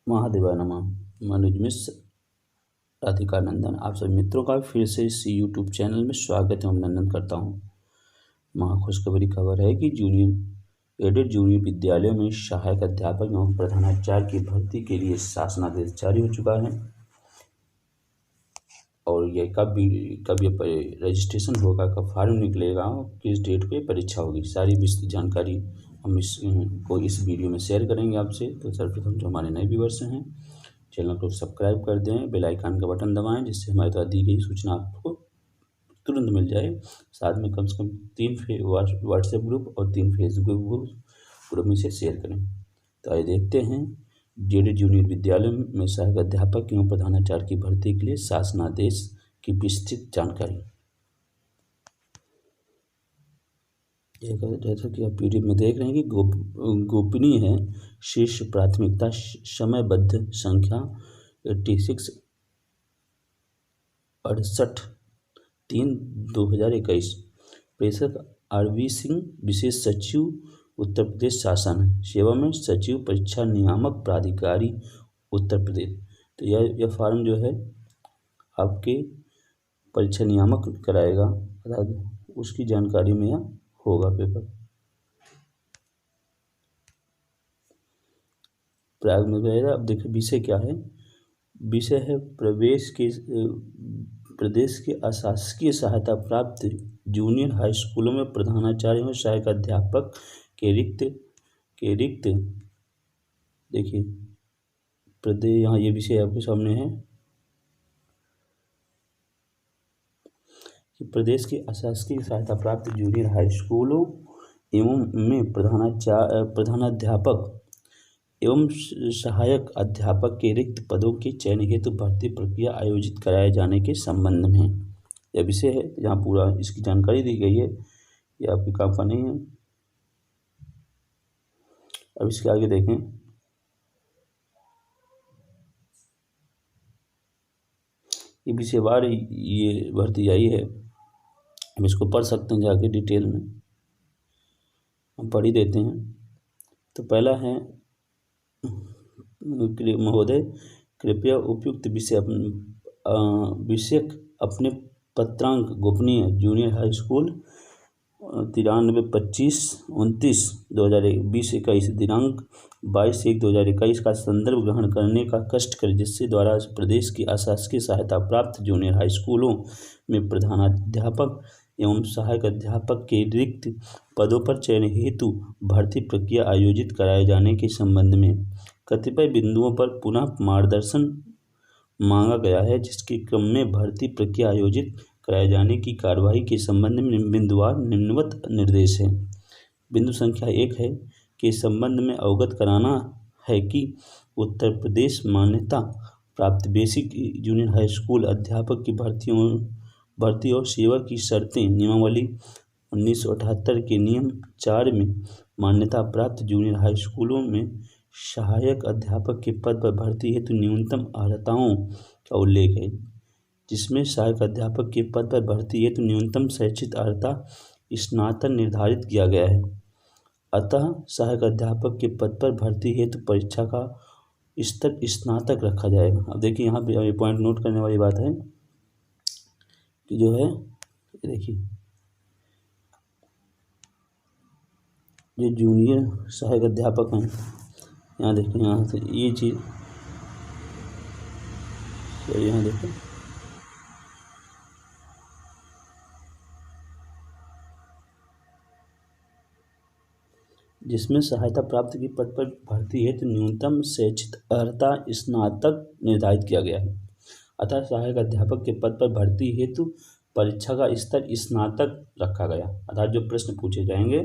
महादेवाय नमः। मनोज मिश्र, राधिका नंदन, आप सभी मित्रों का फिर से इस यूट्यूब चैनल में स्वागत एवं अभिनंदन करता हूँ। खुशखबरी खबर है कि एडेड जूनियर विद्यालयों में सहायक अध्यापक एवं प्रधानाचार्य की भर्ती के लिए शासनादेश जारी हो चुका है और ये कब ये रजिस्ट्रेशन होगा, कब फॉर्म निकलेगा, किस डेट पे परीक्षा होगी, सारी विस्तृत जानकारी हम इस वीडियो में शेयर करेंगे आपसे। तो सर्वप्रथम जो हमारे नए व्यूअर्स हैं, चैनल को सब्सक्राइब कर दें, बेल आइकन का बटन दबाएं, जिससे हमारे द्वारा दी गई सूचना आपको तुरंत मिल जाए। साथ में कम से कम 3 व्हाट्सएप ग्रुप और 3 फेसबुक ग्रुप में से शेयर करें। तो आइए देखते हैं जेडेड जूनियर विद्यालय में सहायक अध्यापक एवं प्रधानाचार्य की भर्ती के लिए शासनादेश की विस्तृत जानकारी। जैसा कि आप पीडीएफ में देख रहे हैं कि गोपनीय है। शीर्ष प्राथमिकता समयबद्ध संख्या 86 68/3/2021। प्रेषक आरवी सिंह, विशेष सचिव, उत्तर प्रदेश शासन। सेवा में सचिव, परीक्षा नियामक प्राधिकारी, उत्तर प्रदेश। तो यह फॉर्म जो है आपके परीक्षा नियामक कराएगा, उसकी जानकारी में यह होगा पेपर। प्रयाग में रहेगा। अब देखिए विषय क्या है। विषय है प्रदेश के अशासकीय सहायता प्राप्त जूनियर हाई स्कूलों में प्रधानाचार्य एवं सहायक अध्यापक के रिक्त देखिए प्रदेश, यहाँ ये विषय आपके सामने है कि प्रदेश के अशासकीय सहायता प्राप्त जूनियर हाई स्कूलों एवं में प्रधानाध्यापक एवं सहायक अध्यापक के रिक्त पदों के चयन हेतु भर्ती प्रक्रिया आयोजित कराए जाने के संबंध में यह विषय है। यहाँ पूरा इसकी जानकारी दी गई है, यह आपके काम का नहीं है। अब इसके आगे देखें। ये विषयवार ये भर्ती आई है, हम इसको पढ़ सकते हैं जाके डिटेल में, हम पढ़ ही देते हैं। तो पहला है, महोदय कृपया उपयुक्त विषयक अपने पत्रांक गोपनीय जूनियर हाई स्कूल 93-25-29-2021 दिनांक 22/1/2021 का संदर्भ ग्रहण करने का कष्ट करें, जिससे द्वारा प्रदेश की अशासकीय सहायता प्राप्त जूनियर हाई स्कूलों में प्रधानाध्यापक एवं सहायक अध्यापक के रिक्त पदों पर चयन हेतु भर्ती प्रक्रिया आयोजित कराए जाने के संबंध में कतिपय बिंदुओं पर पुनः मार्गदर्शन मांगा गया है, जिसके क्रम में भर्ती प्रक्रिया आयोजित कराए जाने की कार्यवाही के संबंध में बिंदुवार निम्नवत निर्देश है। बिंदु संख्या 1 है कि संबंध में अवगत कराना है कि उत्तर प्रदेश मान्यता प्राप्त बेसिक जूनियर हाई स्कूल अध्यापक की भर्ती और सेवा की शर्तें नियमावली 1978 के नियम 4 में मान्यता प्राप्त जूनियर हाई स्कूलों में सहायक अध्यापक के पद पर भर्ती हेतु न्यूनतम अर्हताओं का उल्लेख है, जिसमें सहायक अध्यापक के पद पर भर्ती हेतु न्यूनतम शैक्षिक अर्हता स्नातक निर्धारित किया गया है। अतः सहायक अध्यापक के पद पर भर्ती हेतु परीक्षा का स्तर स्नातक रखा जाएगा। अब देखिए यहाँ पे पॉइंट नोट करने वाली बात है कि जो है देखिए, जो जूनियर सहायक अध्यापक हैं, यहाँ देखिए, यहाँ से ये चीज़ यहाँ देखो, जिसमें सहायता प्राप्त की पद पर भर्ती हेतु न्यूनतम शैक्षिक अर्हता स्नातक निर्धारित किया गया है। अतः सहायक अध्यापक के पद पर भर्ती हेतु परीक्षा का स्तर स्नातक रखा गया, अर्थात जो प्रश्न पूछे जाएंगे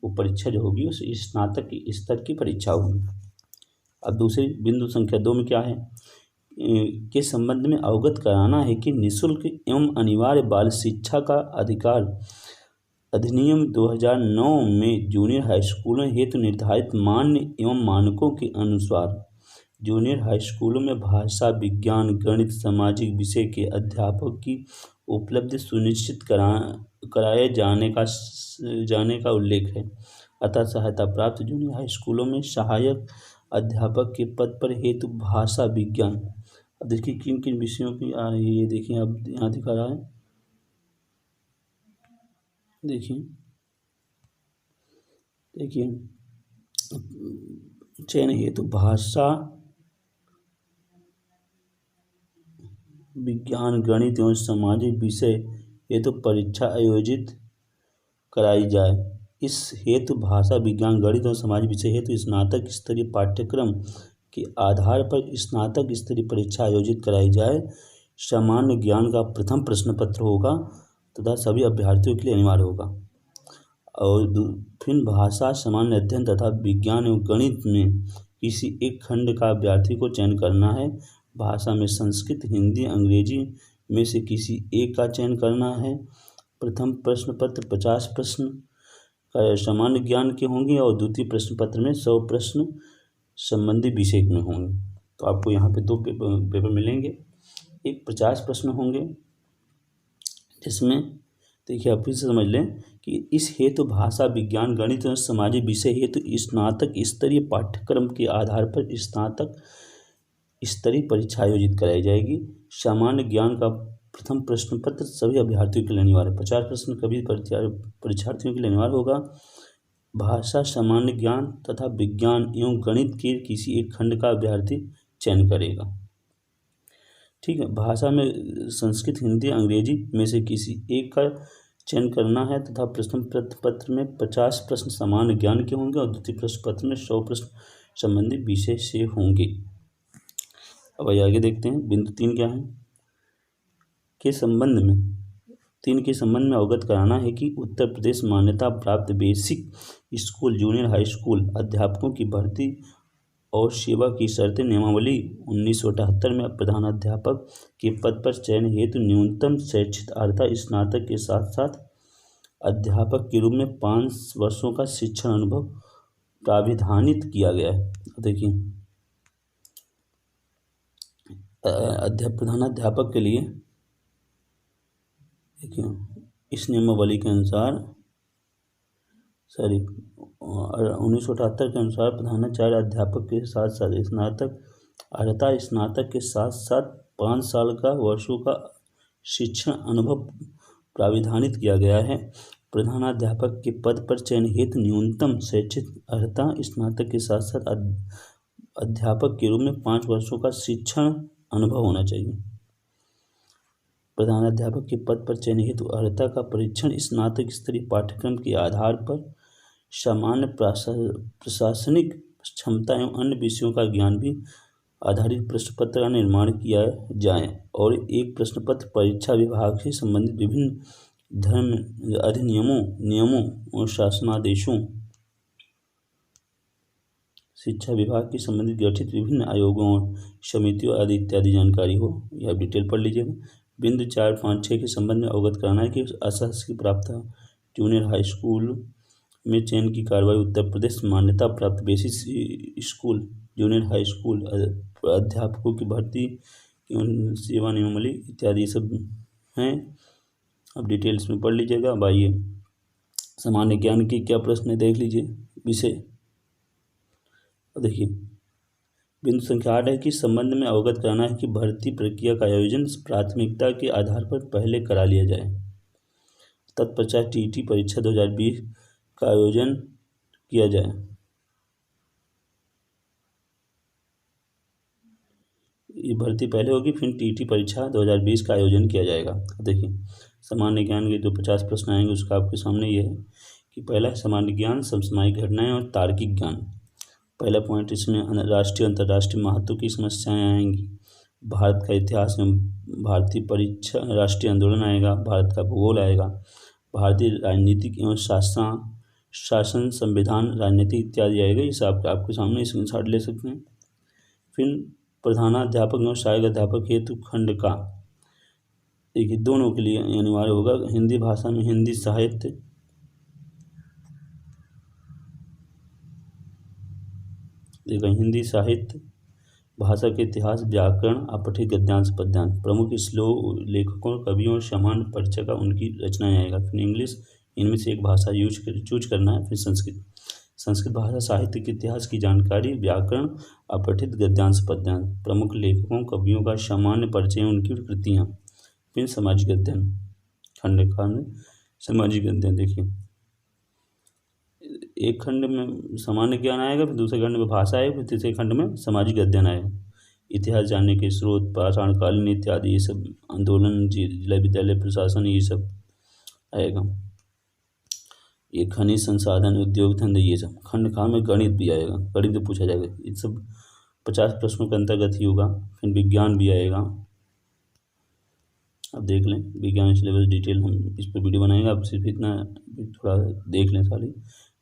वो परीक्षा जो होगी उस स्नातक की स्तर की परीक्षा होगी। अब दूसरी बिंदु संख्या 2 में क्या है के संबंध में अवगत कराना है कि निःशुल्क एवं अनिवार्य बाल शिक्षा का अधिकार अधिनियम 2009 में जूनियर हाई स्कूलों हेतु निर्धारित मान्य एवं मानकों के अनुसार जूनियर हाई स्कूलों में भाषा, विज्ञान, गणित, सामाजिक विषय के अध्यापक की उपलब्धि सुनिश्चित कराए जाने का उल्लेख है। अतः सहायता प्राप्त जूनियर हाई स्कूलों में सहायक अध्यापक के पद पर हेतु भाषा विज्ञान। अब देखिए किन किन विषयों की आ रही है, ये देखिए अब यहाँ दिखा रहा है, देखिए चयन हेतु भाषा विज्ञान गणित एवं सामाजिक विषय हेतु परीक्षा आयोजित कराई जाए। इस हेतु भाषा विज्ञान गणित एवं सामाजिक विषय हेतु स्नातक स्तरीय पाठ्यक्रम के आधार पर स्नातक स्तरीय परीक्षा आयोजित कराई जाए। सामान्य ज्ञान का प्रथम प्रश्न पत्र होगा तथा सभी अभ्यर्थियों के लिए अनिवार्य होगा। और फिर भाषा सामान्य अध्ययन तथा विज्ञान एवं गणित में किसी एक खंड का अभ्यर्थी को चयन करना है। भाषा में संस्कृत हिंदी अंग्रेजी में से किसी एक का चयन करना है। प्रथम प्रश्न पत्र 50 प्रश्न का सामान्य ज्ञान के होंगे और द्वितीय प्रश्न पत्र में 100 प्रश्न संबंधी विषय में होंगे। तो आपको यहाँ पे 2 पेपर मिलेंगे। एक 50 प्रश्न होंगे जिसमें देखिए आप फिर से समझ लें कि इस हेतु भाषा विज्ञान गणित और सामाजिक विषय हेतु स्नातक स्तरीय पाठ्यक्रम के आधार पर स्नातक स्तरीय परीक्षा आयोजित कराई जाएगी। सामान्य ज्ञान का प्रथम प्रश्न पत्र सभी अभ्यर्थियों के लिए अनिवार्य, 50 प्रश्न कभी परीक्षार्थियों के लिए अनिवार्य होगा। भाषा सामान्य ज्ञान तथा विज्ञान एवं गणित के किसी एक खंड का अभ्यर्थी चयन करेगा। ठीक है, भाषा में संस्कृत हिंदी अंग्रेजी में से किसी एक का चयन करना है तथा प्रश्न पत्र में 50 प्रश्न सामान्य ज्ञान के होंगे और द्वितीय प्रश्न पत्र में 100 प्रश्न संबंधी विषय से होंगे। अब आगे देखते हैं बिंदु 3 क्या है के संबंध में 3 के संबंध में अवगत कराना है कि उत्तर प्रदेश मान्यता प्राप्त basic school junior high school अध्यापकों की भर्ती और सेवा की शर्तें नियमावली 1978 में प्रधानाध्यापक के पद पर चयन हेतु न्यूनतम शैक्षिक अर्हता स्नातक के साथ साथ अध्यापक के रूप में 5 वर्षों का शिक्षण अनुभव प्राविधानित किया गया है। देखिए प्रधानाध्यापक के लिए देखिए इस नियमावली के अनुसार 1978 के अनुसार प्रधानाचार्य अध्यापक के साथ साथ स्नातक अर्हता स्नातक के साथ साथ 5 साल का वर्षों का शिक्षण अनुभव प्राविधानित किया गया है। प्रधानाध्यापक के पद पर चयन हेतु न्यूनतम शैक्षिक अर्हता स्नातक के साथ साथ अध्यापक के रूप में 5 वर्षों का शिक्षण अनुभव होना चाहिए। प्रधानाध्यापक के पद पर चयन हेतु अर्हता का परीक्षण स्नातक स्तरीय पाठ्यक्रम के आधार पर सामान्य प्रशासनिक क्षमता एवं अन्य विषयों का ज्ञान भी आधारित प्रश्न पत्र का निर्माण किया जाए और एक प्रश्न पत्र परीक्षा विभाग से संबंधित विभिन्न धर्म अधिनियमों नियमों और शासनादेशों शिक्षा विभाग के संबंधित गठित विभिन्न आयोगों और समितियों आदि इत्यादि जानकारी हो। यह डिटेल पढ़ लीजिएगा। बिंदु 4, 5, 6 के संबंध में अवगत कराना है कि अशासकीय प्राप्त जूनियर हाई स्कूल में चयन की कार्रवाई उत्तर प्रदेश मान्यता प्राप्त basic school junior high school अध्यापकों की भर्ती एवं सेवा नियमावली इत्यादि सब हैं। अब डिटेल्स में पढ़ लीजिएगा। अब आइए सामान्य ज्ञान की क्या प्रश्न है देख लीजिए विषय। देखिए बिंदु संख्या 8 है कि संबंध में अवगत कराना है कि भर्ती प्रक्रिया का आयोजन प्राथमिकता के आधार पर पहले करा लिया जाए। तत्पश्चात टीईटी परीक्षा 2020 का आयोजन किया जाए। ये भर्ती पहले होगी फिर टीईटी परीक्षा 2020 का आयोजन किया जाएगा। देखिए सामान्य ज्ञान के जो 50 प्रश्न आएंगे उसका आपके सामने ये है कि पहला है सामान्य ज्ञान समसामयिक घटनाएं और तार्किक ज्ञान। पहला पॉइंट इसमें राष्ट्रीय अंतर्राष्ट्रीय महत्व की समस्याएं आएंगी। भारत का इतिहास एवं भारतीय परीक्षा राष्ट्रीय आंदोलन आएगा। भारत का भूगोल आएगा। भारतीय राजनीतिक एवं शासन संविधान राजनीति इत्यादि आएगा। ये सब आपके सामने स्क्रीनशॉट ले सकते हैं। फिर प्रधानाध्यापक एवं सहायक अध्यापक हेतु खंड का देखिए दोनों के लिए अनिवार्य होगा। हिंदी भाषा में हिंदी साहित्य, देखिए हिंदी साहित्य, भाषा के इतिहास, व्याकरण, अपठित गद्यांश पद्यांश, प्रमुख श्लोक लेखकों कवियों और सामान्य परिचय का उनकी रचनाएं आएगा। फिर इंग्लिश, इनमें से एक भाषा चूज करना है। फिर संस्कृत संस्कृत भाषा साहित्य के इतिहास की जानकारी, व्याकरण, अपठित गद्यांश पद्यांश, प्रमुख लेखकों कवियों का सामान्य परिचय, उनकी कृतियाँ। फिर सामाजिक अध्ययन, खंड में सामाजिक अध्ययन देखिए, एक खंड में सामान्य ज्ञान आएगा, फिर दूसरे खंड में भाषा आएगा, फिर तीसरे खंड में सामाजिक अध्ययन आएगा। इतिहास जानने के स्रोत, पाषाणकालीन इत्यादि, ये सब आंदोलन, जिला विद्यालय प्रशासन, ये सब आएगा। ये खनिज संसाधन, उद्योग धंधे, ये सब। खंड खा में गणित भी आएगा, गणित भी पूछा जाएगा। ये सब 50 प्रश्नों के अंतर्गत ही होगा। फिर विज्ञान भी आएगा, अब देख लें विज्ञान सिलेबस डिटेल, हम इस पर वीडियो बनाएंगे, आप सिर्फ इतना थोड़ा देख लें सारी।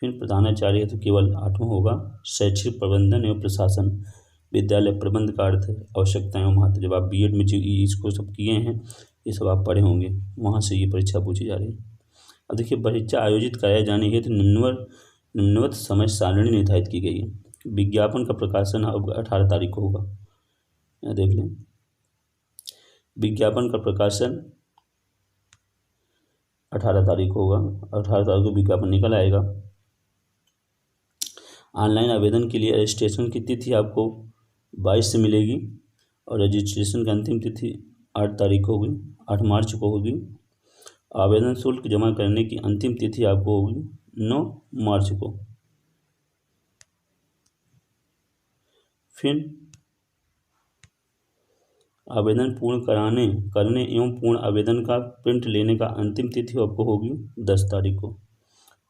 फिर प्रधानाचार्य है तो केवल 8वां होगा। शैक्षिक प्रबंधन एवं प्रशासन, विद्यालय प्रबंध का अर्थ, आवश्यकताएं एवं महत्व। जब आप बीएड में इसको सब किए हैं, ये सब आप पढ़े होंगे, वहाँ से ये परीक्षा पूछी जा रही है। अब देखिए, परीक्षा आयोजित कराए जाने हेतु निम्नवत समय सारणी निर्धारित की गई है। विज्ञापन का प्रकाशन अब 18 तारीख को होगा, यहाँ देख लें। विज्ञापन का प्रकाशन 18 तारीख को होगा, 18 तारीख को विज्ञापन निकल आएगा। ऑनलाइन आवेदन के लिए रजिस्ट्रेशन की तिथि आपको 22 से मिलेगी और रजिस्ट्रेशन की अंतिम तिथि 8 तारीख को होगी, 8 मार्च को होगी। आवेदन शुल्क जमा करने की अंतिम तिथि आपको होगी 9 मार्च को। फिर आवेदन पूर्ण करने एवं पूर्ण आवेदन का प्रिंट लेने का अंतिम तिथि आपको होगी 10 तारीख को।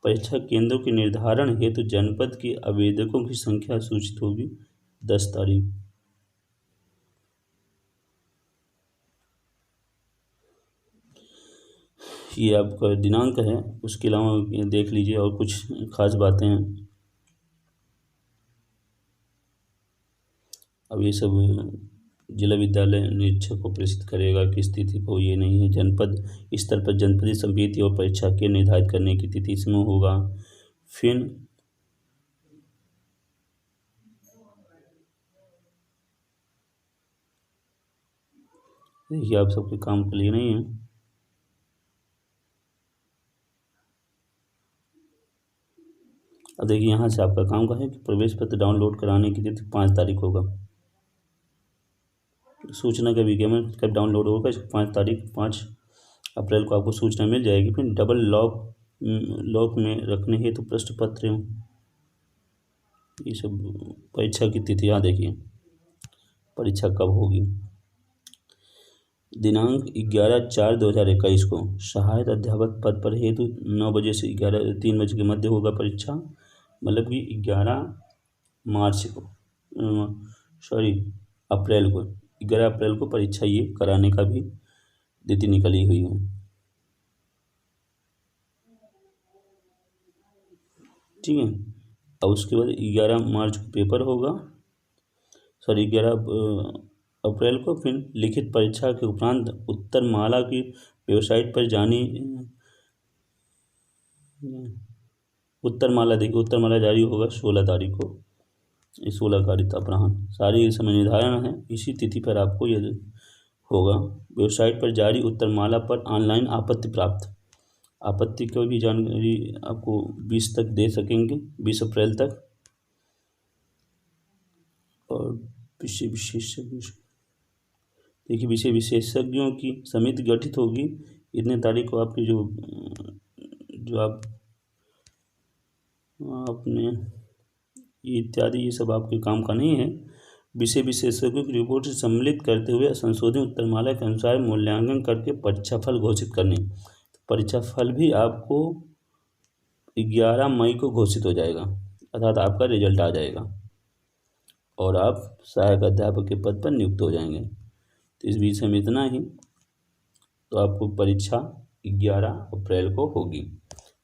परीक्षा केंद्रों के निर्धारण हेतु जनपद के आवेदकों की संख्या सूचित होगी 10 तारीख। ये आपका दिनांक है, उसके अलावा देख लीजिए और कुछ खास बातें हैं। अब ये सब जिला विद्यालय निरीक्षक को प्रेषित करेगा किस तिथि को, ये नहीं है। जनपद स्तर पर जनपदीय समिति और परीक्षा के निर्धारित करने की तिथि इसमें होगा। फिर देखिए, आप सबके काम के लिए नहीं है। अब देखिए, यहाँ से आपका काम का है कि प्रवेश पत्र डाउनलोड कराने की तिथि 5 तारीख होगा। सूचना का विज्ञापन कब डाउनलोड होगा, 5 अप्रैल को आपको सूचना मिल जाएगी। फिर डबल लॉक में रखने हेतु प्रश्न पत्र, ये सब परीक्षा की तिथियाँ देखिए, परीक्षा कब होगी। दिनांक 11/4/2021 को सहायक अध्यापक पद पर हेतु 9 बजे से 3 बजे के मध्य होगा परीक्षा, मतलब कि 11 अप्रैल को परीक्षा ये कराने का भी तिथि निकली हुई है। ठीक है, और उसके बाद 11 मार्च को पेपर होगा, 11 अप्रैल को। फिर लिखित परीक्षा के उपरांत उत्तरमाला की वेबसाइट पर उत्तरमाला जारी होगा 16 तारीख को, 16 तारीख अपराह्न। सारी समय निर्धारण है, इसी तिथि पर आपको यह होगा। वेबसाइट पर जारी उत्तरमाला पर ऑनलाइन आपत्ति की भी जानकारी आपको 20 तक दे सकेंगे, 20 अप्रैल तक। और विषय विशेषज्ञों की समिति गठित होगी। इतने तारीख को आपकी जो आपने इत्यादि, ये सब आपके काम का नहीं है। विषय विशेषज्ञों की रिपोर्ट से सम्मिलित करते हुए संशोधित उत्तरमाला के अनुसार मूल्यांकन करके परीक्षा फल घोषित करने। परीक्षा फल भी आपको 11 मई को घोषित हो जाएगा, अर्थात आपका रिजल्ट आ जाएगा और आप सहायक अध्यापक के पद पर नियुक्त हो जाएंगे। तो इस विषय में इतना ही। तो आपको परीक्षा 11 अप्रैल को होगी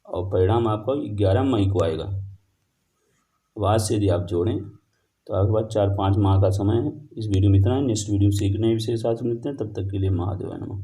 और परिणाम आपका 11 मई को आएगा। आज से यदि आप जोड़ें तो आपके पास 4-5 माह का समय है। इस वीडियो में इतना है। नेक्स्ट वीडियो सीखने विषय के साथ मिलते हैं, तब तक के लिए महादेव नमः।